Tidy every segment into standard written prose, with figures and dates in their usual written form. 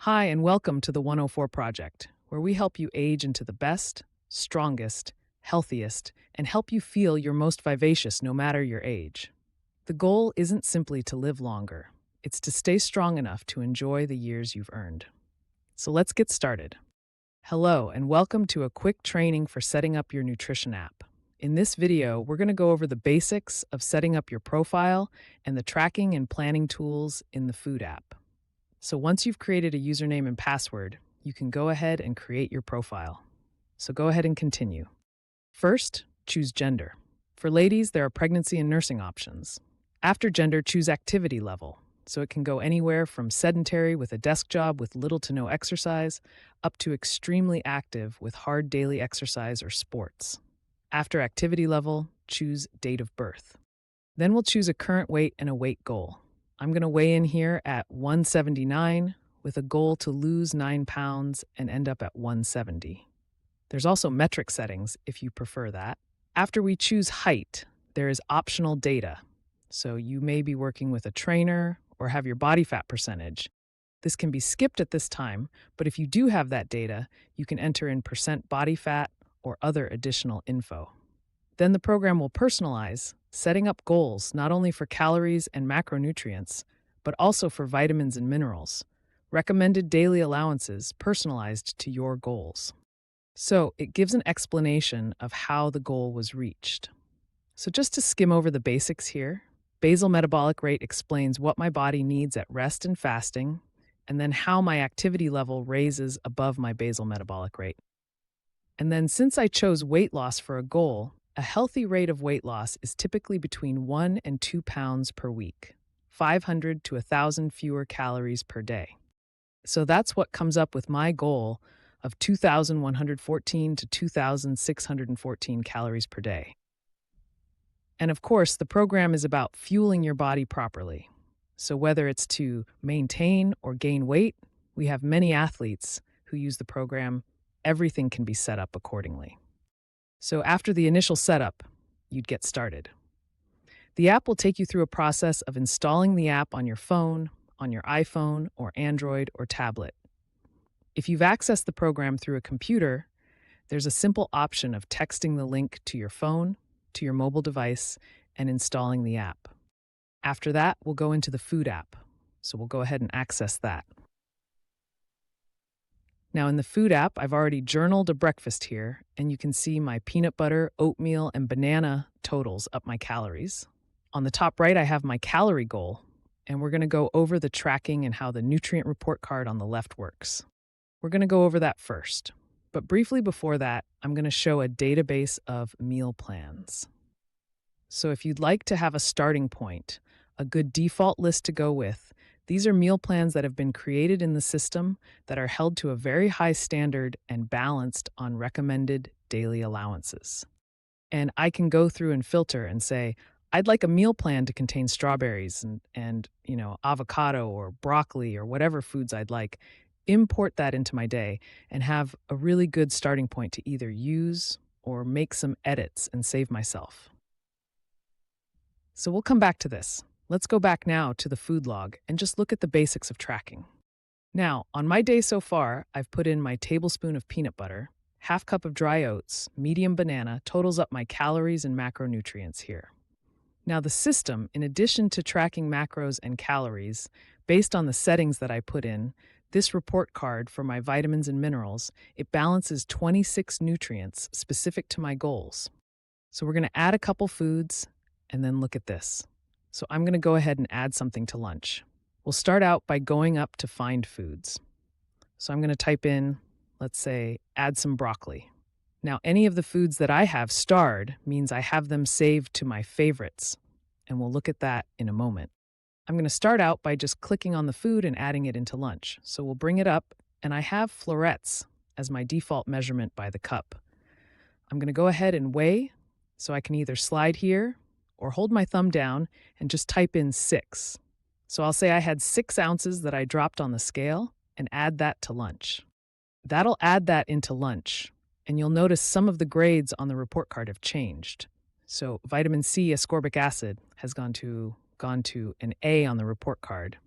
Hi, and welcome to the 104 Project, where we help you age into the best, strongest, healthiest, and help you feel your most vivacious no matter your age. The goal isn't simply to live longer, it's to stay strong enough to enjoy the years you've earned. So let's get started. Hello, and welcome to a quick training for setting up your nutrition app. In this video, we're going to go over the basics of setting up your profile and the tracking and planning tools in the food app. So once you've created a username and password, you can go ahead and create your profile. So go ahead and continue. First, choose gender. For ladies, there are pregnancy and nursing options. After gender, choose activity level. So it can go anywhere from sedentary with a desk job with little to no exercise up to extremely active with hard daily exercise or sports. After activity level, choose date of birth. Then we'll choose a current weight and a weight goal. I'm going to weigh in here at 179 with a goal to lose 9 pounds and end up at 170. There's also metric settings if you prefer that. After we choose height, there is optional data. So you may be working with a trainer or have your body fat percentage. This can be skipped at this time, but if you do have that data, you can enter in percent body fat or other additional info. Then the program will personalize, setting up goals not only for calories and macronutrients, but also for vitamins and minerals, recommended daily allowances personalized to your goals. So it gives an explanation of how the goal was reached. So just to skim over the basics here, basal metabolic rate explains what my body needs at rest and fasting, and then how my activity level raises above my basal metabolic rate. And then since I chose weight loss for a goal, a healthy rate of weight loss is typically between 1 and 2 pounds per week, 500 to 1,000 fewer calories per day. So that's what comes up with my goal of 2,114 to 2,614 calories per day. And of course, the program is about fueling your body properly. So whether it's to maintain or gain weight, we have many athletes who use the program. Everything can be set up accordingly. So after the initial setup, you'd get started. The app will take you through a process of installing the app on your phone, on your iPhone or Android or tablet. If you've accessed the program through a computer, there's a simple option of texting the link to your phone, to your mobile device, and installing the app. After that, we'll go into the food app. So we'll go ahead and access that. Now in the food app, I've already journaled a breakfast here, and you can see my peanut butter, oatmeal, and banana totals up my calories. On the top right, I have my calorie goal, and we're going to go over the tracking and how the nutrient report card on the left works. We're going to go over that first. But briefly before that, I'm going to show a database of meal plans. So if you'd like to have a starting point, a good default list to go with, these are meal plans that have been created in the system that are held to a very high standard and balanced on recommended daily allowances. And I can go through and filter and say, I'd like a meal plan to contain strawberries and avocado or broccoli or whatever foods I'd like, import that into my day and have a really good starting point to either use or make some edits and save myself. So we'll come back to this. Let's go back now to the food log and just look at the basics of tracking. Now, on my day so far, I've put in my tablespoon of peanut butter, half cup of dry oats, medium banana, totals up my calories and macronutrients here. Now the system, in addition to tracking macros and calories, based on the settings that I put in, this report card for my vitamins and minerals, it balances 26 nutrients specific to my goals. So we're going to add a couple foods and then look at this. So I'm going to go ahead and add something to lunch. We'll start out by going up to find foods. So I'm going to type in, let's say, add some broccoli. Now, any of the foods that I have starred means I have them saved to my favorites, and we'll look at that in a moment. I'm going to start out by just clicking on the food and adding it into lunch. So we'll bring it up, and I have florets as my default measurement by the cup. I'm going to go ahead and weigh, so I can either slide here or hold my thumb down and just type in 6. So I'll say I had 6 ounces that I dropped on the scale and add that to lunch. That'll add that into lunch, and you'll notice some of the grades on the report card have changed. So vitamin C ascorbic acid has gone to an A on the report card.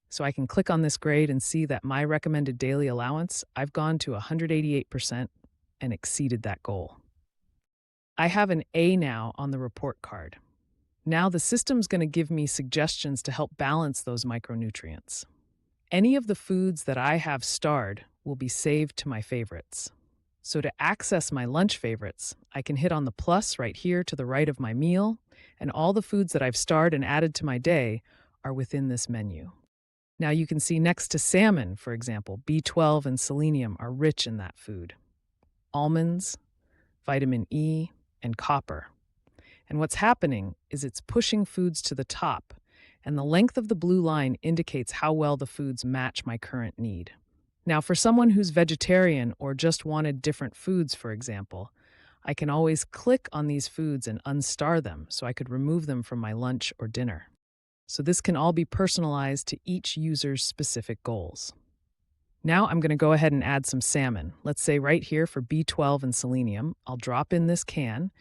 So I can click on this grade and see that my recommended daily allowance, I've gone to 188% and exceeded that goal. I have an A now on the report card. Now the system's going to give me suggestions to help balance those micronutrients. Any of the foods that I have starred will be saved to my favorites. So to access my lunch favorites, I can hit on the plus right here to the right of my meal, and all the foods that I've starred and added to my day are within this menu. Now you can see next to salmon, for example, B12 and selenium are rich in that food. Almonds, vitamin E, and copper. And what's happening is it's pushing foods to the top, and the length of the blue line indicates how well the foods match my current need. Now, for someone who's vegetarian or just wanted different foods, for example, I can always click on these foods and unstar them so I could remove them from my lunch or dinner. So this can all be personalized to each user's specific goals. Now I'm going to go ahead and add some salmon. Let's say right here for B12 and selenium, I'll drop in this can.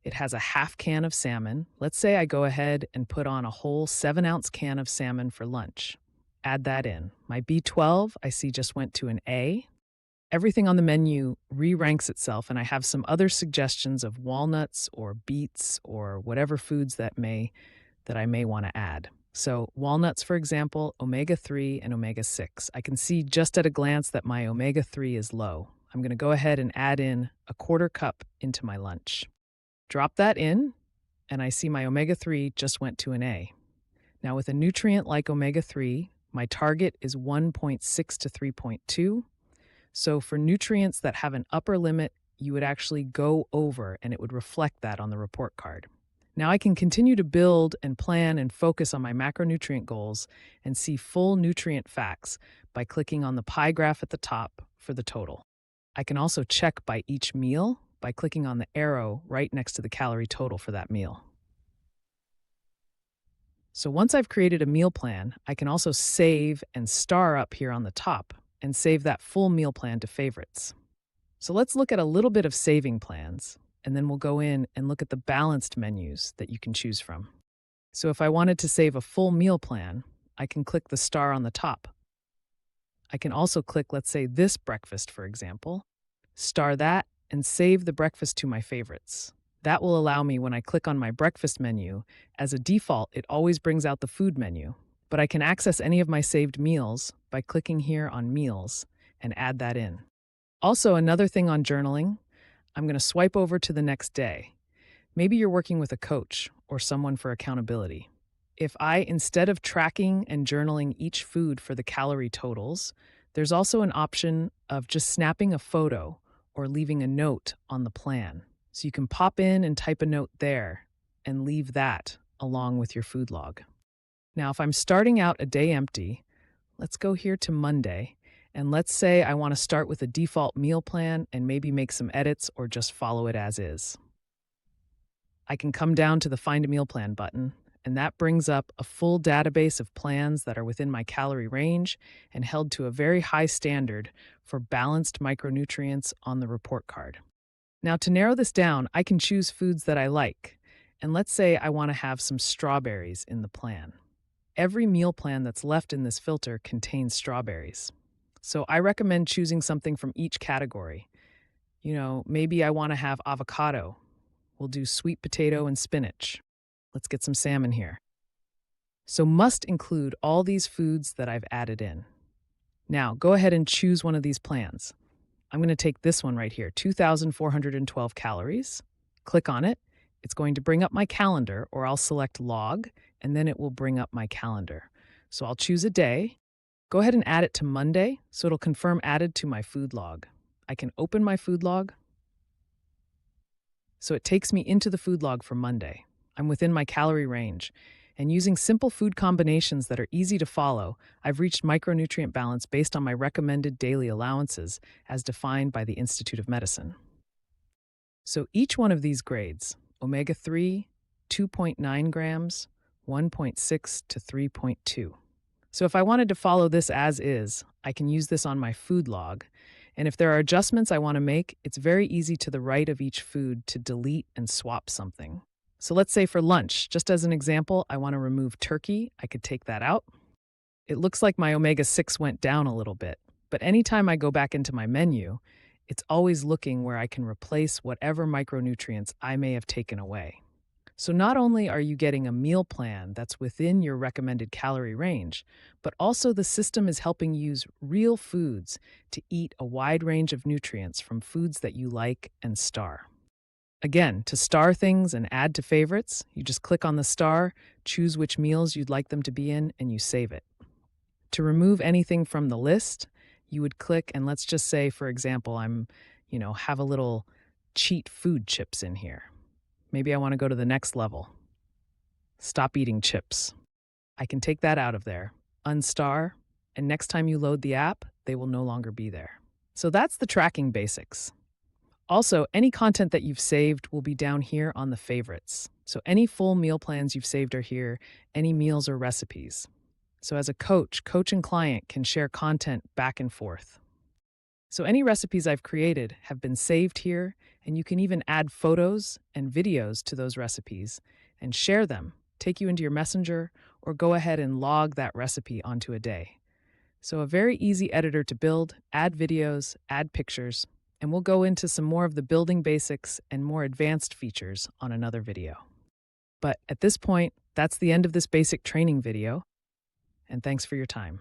It has a half can of salmon. Let's say I go ahead and put on a whole 7-ounce can of salmon for lunch. Add that in. My B12, I see just went to an A. Everything on the menu re-ranks itself, and I have some other suggestions of walnuts or beets or whatever foods that I may want to add. So walnuts, for example, omega-3 and omega-6. I can see just at a glance that my omega-3 is low. I'm going to go ahead and add in a 1/4 cup into my lunch. Drop that in, and I see my omega-3 just went to an A. Now with a nutrient like omega-3, my target is 1.6 to 3.2. So for nutrients that have an upper limit, you would actually go over and it would reflect that on the report card. Now I can continue to build and plan and focus on my macronutrient goals and see full nutrient facts by clicking on the pie graph at the top for the total. I can also check by each meal by clicking on the arrow right next to the calorie total for that meal. So once I've created a meal plan, I can also save and star up here on the top and save that full meal plan to favorites. So let's look at a little bit of saving plans, and then we'll go in and look at the balanced menus that you can choose from. So if I wanted to save a full meal plan, I can click the star on the top. I can also click, let's say, this breakfast, for example, star that, and save the breakfast to my favorites. That will allow me, when I click on my breakfast menu, as a default, it always brings out the food menu. But I can access any of my saved meals by clicking here on Meals and add that in. Also, another thing on journaling, I'm going to swipe over to the next day. Maybe you're working with a coach or someone for accountability. If I, instead of tracking and journaling each food for the calorie totals, there's also an option of just snapping a photo or leaving a note on the plan. So you can pop in and type a note there and leave that along with your food log. Now, if I'm starting out a day empty, let's go here to Monday, and let's say I want to start with a default meal plan and maybe make some edits or just follow it as is. I can come down to the Find a Meal Plan button, and that brings up a full database of plans that are within my calorie range and held to a very high standard for balanced micronutrients on the report card. Now, to narrow this down, I can choose foods that I like, and let's say I want to have some strawberries in the plan. Every meal plan that's left in this filter contains strawberries. So I recommend choosing something from each category. Maybe I want to have avocado. We'll do sweet potato and spinach. Let's get some salmon here. So must include all these foods that I've added in. Now, go ahead and choose one of these plans. I'm going to take this one right here, 2,412 calories. Click on it. It's going to bring up my calendar, or I'll select log, and then it will bring up my calendar. So I'll choose a day. Go ahead and add it to Monday, so it'll confirm added to my food log. I can open my food log. So it takes me into the food log for Monday. I'm within my calorie range. And using simple food combinations that are easy to follow, I've reached micronutrient balance based on my recommended daily allowances as defined by the Institute of Medicine. So each one of these grades, omega-3, 2.9 grams, 1.6 to 3.2. So if I wanted to follow this as is, I can use this on my food log. And if there are adjustments I want to make, it's very easy to the right of each food to delete and swap something. So let's say for lunch, just as an example, I want to remove turkey. I could take that out. It looks like my omega 6 went down a little bit, but anytime I go back into my menu, it's always looking where I can replace whatever micronutrients I may have taken away. So not only are you getting a meal plan that's within your recommended calorie range, but also the system is helping you use real foods to eat a wide range of nutrients from foods that you like and star. Again, to star things and add to favorites, you just click on the star, choose which meals you'd like them to be in, and you save it. To remove anything from the list, you would click and let's just say, for example, have a little cheat food chips in here. Maybe I want to go to the next level. Stop eating chips. I can take that out of there, unstar, and next time you load the app, they will no longer be there. So that's the tracking basics. Also, any content that you've saved will be down here on the favorites. So any full meal plans you've saved are here, any meals or recipes. So as a coach and client can share content back and forth. So any recipes I've created have been saved here, and you can even add photos and videos to those recipes and share them, take you into your messenger, or go ahead and log that recipe onto a day. So a very easy editor to build, add videos, add pictures, and we'll go into some more of the building basics and more advanced features on another video. But at this point, that's the end of this basic training video, and thanks for your time.